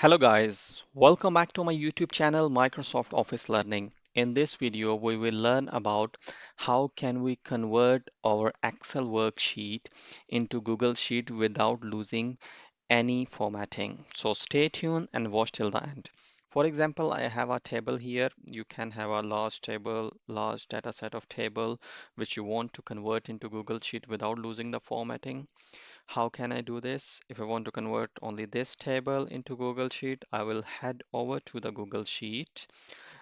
Hello guys, welcome back to my YouTube channel Microsoft Office Learning. In this video, we will learn about how can we convert our Excel worksheet into Google Sheet without losing any formatting. So stay tuned and watch till the end. For example, I have a table here. You can have a large table, large data set of table, which you want to convert into Google Sheet without losing the formatting. How can I do this? If I want to convert only this table into Google Sheet, I will head over to the Google Sheet.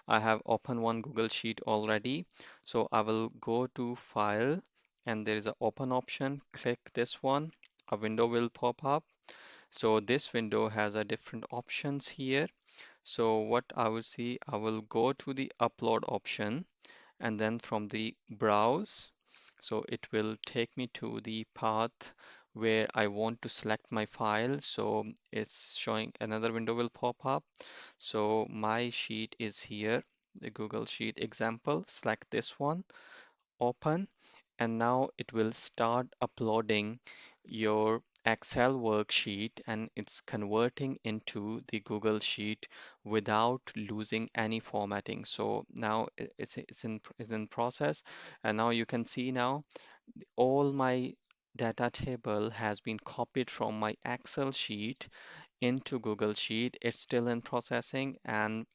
I have opened one Google Sheet already. So I will go to File and there is an Open option. Click this one. A window will pop up. So this window has a different options here. So what I will see, I will go to the Upload option and then from the browse, so it will take me to the path where I want to select my file. So it's showing another window will pop up. So my sheet is here, the Google Sheet example. Select this one, open, and now it will start uploading your Excel worksheet and it's converting into the Google Sheet without losing any formatting. So now it's in process, and now you can see now all my data table has been copied from my Excel sheet into Google Sheet. It's still in processing, and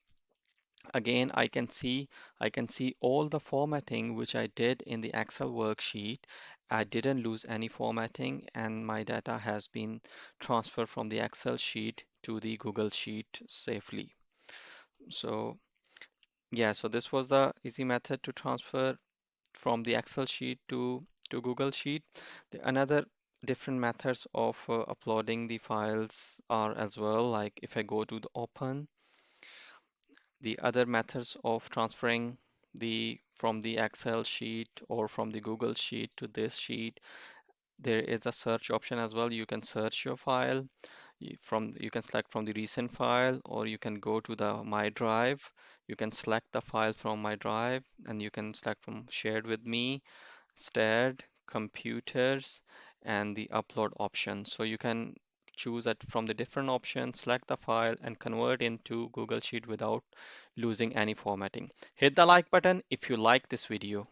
again, I can see all the formatting which I did in the Excel worksheet. I didn't lose any formatting, and my data has been transferred from the Excel sheet to the Google Sheet safely. So yeah, so this was the easy method to transfer from the Excel sheet to Google Sheet. Another different methods of uploading the files are as well, like if I go to the open, the other methods of transferring the from the Excel sheet or from the Google sheet to this sheet, there is a search option as well. You can search your file you can select from the recent file, or you can go to the My Drive. You can select the file from My Drive, and you can select from Shared with Me, Stared, Computers, and the Upload option. So you can choose it from the different options, select the file, and convert into Google Sheet without losing any formatting. Hit the like button if you like this video.